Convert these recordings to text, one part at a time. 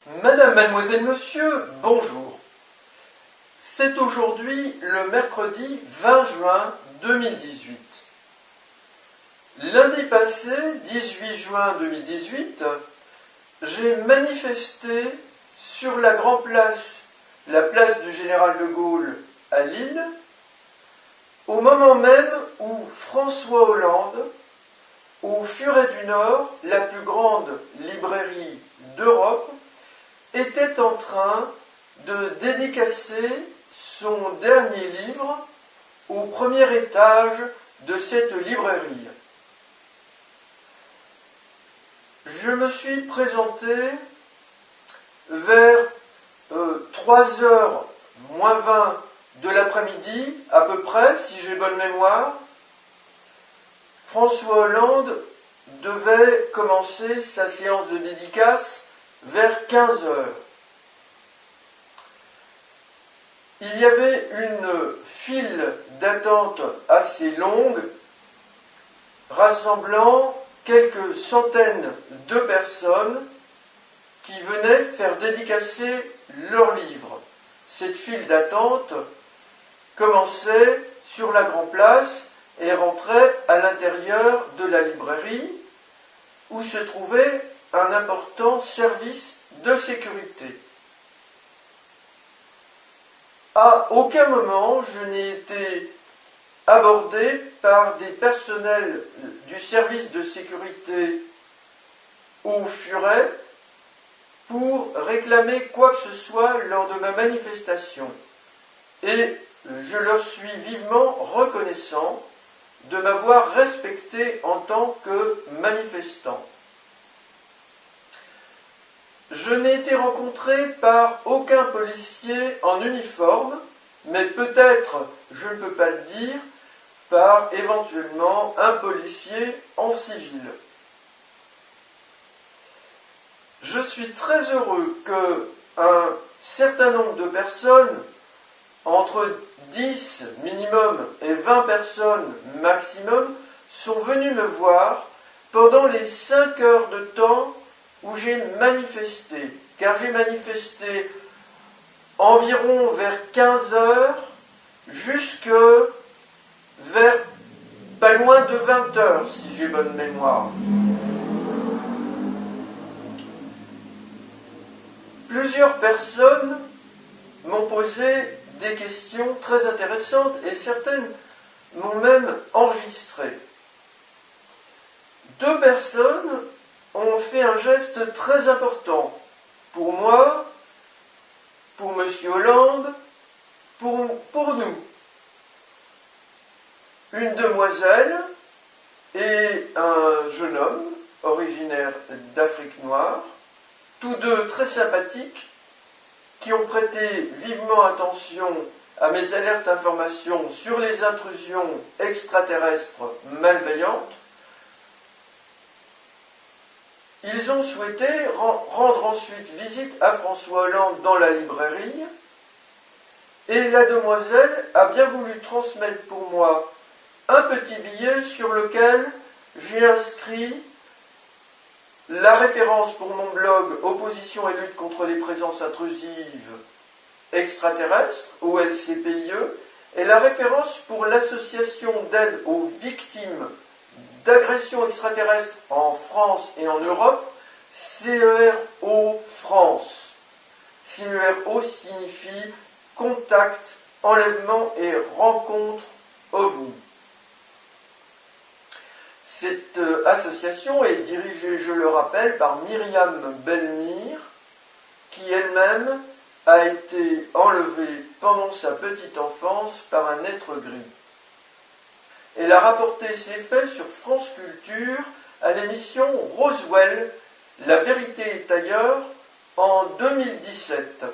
Madame, mademoiselle, monsieur, bonjour. C'est aujourd'hui le mercredi 20 juin 2018. Lundi passé, 18 juin 2018, j'ai manifesté sur la Grande Place, la place du Général de Gaulle à Lille, au moment même où François Hollande, au Furet du Nord, la plus grande librairie d'Europe, était en train de dédicacer son dernier livre au premier étage de cette librairie. Je me suis présenté vers 3h moins 20 de l'après-midi, à peu près, si j'ai bonne mémoire. François Hollande devait commencer sa séance de dédicace vers 15 heures. Il y avait une file d'attente assez longue, rassemblant quelques centaines de personnes qui venaient faire dédicacer leurs livres. Cette file d'attente commençait sur la Grande Place et rentrait à l'intérieur de la librairie où se trouvait un important service de sécurité. À aucun moment je n'ai été abordé par des personnels du service de sécurité au Furet pour réclamer quoi que ce soit lors de ma manifestation. Et je leur suis vivement reconnaissant de m'avoir respecté en tant que manifestant. Je n'ai été rencontré par aucun policier en uniforme, mais peut-être, je ne peux pas le dire, par éventuellement un policier en civil. Je suis très heureux qu'un certain nombre de personnes, entre 10 minimum et 20 personnes maximum, sont venues me voir pendant les 5 heures de temps où j'ai manifesté, car j'ai manifesté environ vers 15 heures jusque vers pas loin de 20 heures, si j'ai bonne mémoire. Plusieurs personnes m'ont posé des questions très intéressantes et certaines m'ont même enregistré. 2 personnes ont fait un geste très important pour moi, pour M. Hollande, pour nous. Une demoiselle et un jeune homme originaire d'Afrique noire, tous deux très sympathiques, qui ont prêté vivement attention à mes alertes informations sur les intrusions extraterrestres malveillantes. Ils ont souhaité rendre ensuite visite à François Hollande dans la librairie, et la demoiselle a bien voulu transmettre pour moi un petit billet sur lequel j'ai inscrit la référence pour mon blog Opposition et lutte contre les présences intrusives extraterrestres, OLCPIE, et la référence pour l'association d'aide aux victimes d'agressions extraterrestres en France et en Europe, CERO France. CERO signifie Contact, Enlèvement et Rencontre OVNI. Cette association est dirigée, je le rappelle, par Myriam Belmire, qui elle-même a été enlevée pendant sa petite enfance par un être gris. Elle a rapporté ses faits sur France Culture à l'émission Roswell, La vérité est ailleurs, en 2017.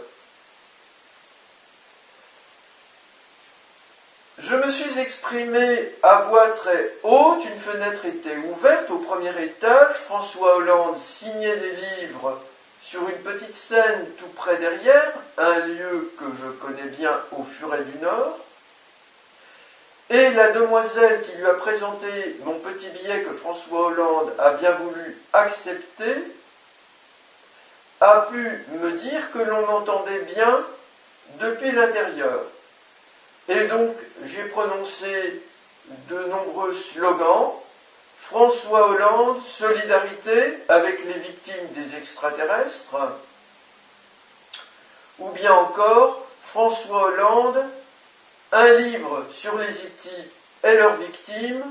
Je me suis exprimé à voix très haute, une fenêtre était ouverte au premier étage, François Hollande signait des livres sur une petite scène tout près derrière, un lieu que je connais bien au Furet du Nord. Et la demoiselle qui lui a présenté mon petit billet que François Hollande a bien voulu accepter a pu me dire que l'on m'entendait bien depuis l'intérieur. Et donc, j'ai prononcé de nombreux slogans. François Hollande, solidarité avec les victimes des extraterrestres. Ou bien encore, François Hollande, un livre sur les IT et leurs victimes,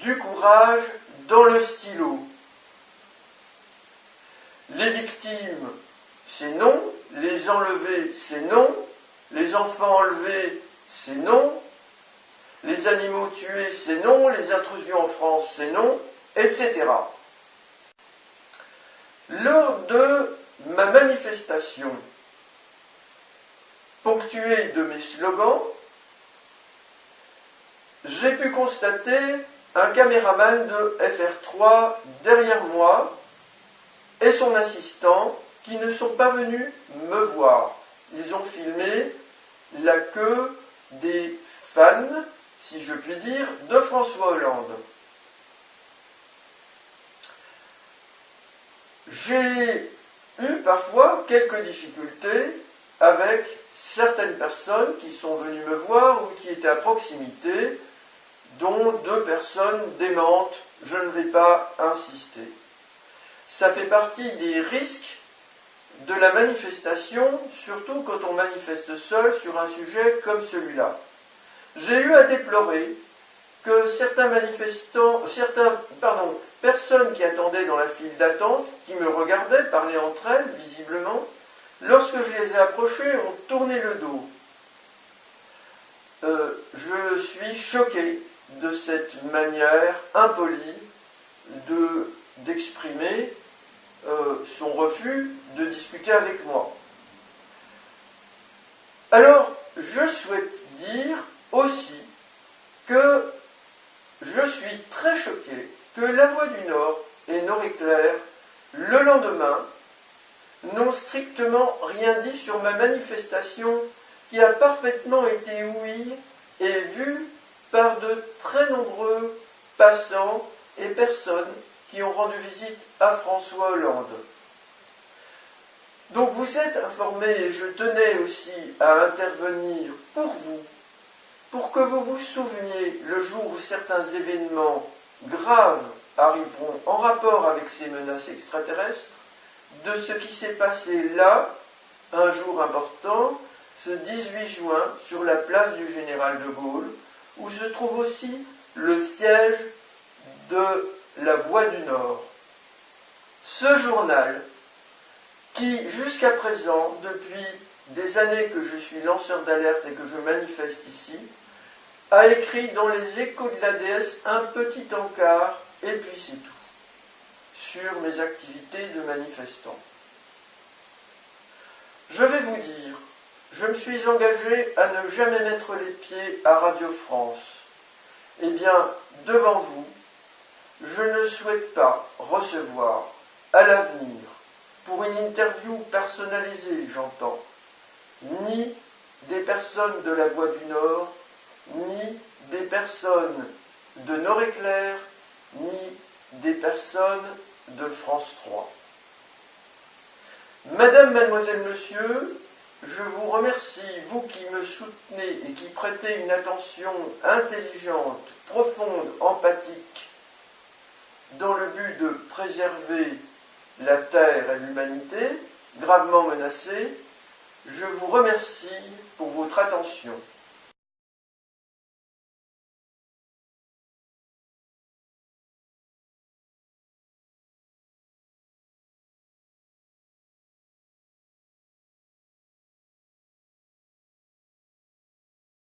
du courage dans le stylo. Les victimes, c'est non. Les enlevés, c'est non. Les enfants enlevés, c'est non. Les animaux tués, c'est non. Les intrusions en France, c'est non, etc. Lors de ma manifestation, ponctuée de mes slogans, j'ai pu constater un caméraman de FR3 derrière moi et son assistant qui ne sont pas venus me voir. Ils ont filmé la queue des fans, si je puis dire, de François Hollande. J'ai eu parfois quelques difficultés avec certaines personnes qui sont venues me voir ou qui étaient à proximité, dont 2 personnes démentes. Je ne vais pas insister. Ça fait partie des risques de la manifestation, surtout quand on manifeste seul sur un sujet comme celui-là. J'ai eu à déplorer que personnes qui attendaient dans la file d'attente, qui me regardaient parler entre elles, visiblement, lorsque je les ai approchées, ont tourné le dos. Je suis choqué de cette manière impolie d'exprimer son refus de discuter avec moi. Alors, je souhaite dire aussi que je suis très choqué que La Voix du Nord et Nord-Éclair, le lendemain, n'ont strictement rien dit sur ma manifestation qui a parfaitement été ouïe et vue par de très nombreux passants et personnes qui ont rendu visite à François Hollande. Donc vous êtes informés, et je tenais aussi à intervenir pour vous, pour que vous vous souveniez, le jour où certains événements graves arriveront en rapport avec ces menaces extraterrestres, de ce qui s'est passé là, un jour important, ce 18 juin, sur la place du Général de Gaulle, où se trouve aussi le siège de La Voix du Nord. Ce journal, qui jusqu'à présent, depuis des années que je suis lanceur d'alerte et que je manifeste ici, a écrit dans les Échos de la déesse un petit encart, et puis c'est tout, sur mes activités de manifestant. Je vais vous dire, je me suis engagé à ne jamais mettre les pieds à Radio France. Eh bien, devant vous, je ne souhaite pas recevoir à l'avenir, pour une interview personnalisée, j'entends, ni des personnes de La Voix du Nord, ni des personnes de Nord-Éclair, ni des personnes de France 3. Madame, mademoiselle, monsieur, je vous remercie, vous qui me soutenez et qui prêtez une attention intelligente, profonde, empathique, dans le but de préserver la Terre et l'humanité, gravement menacée. Je vous remercie pour votre attention.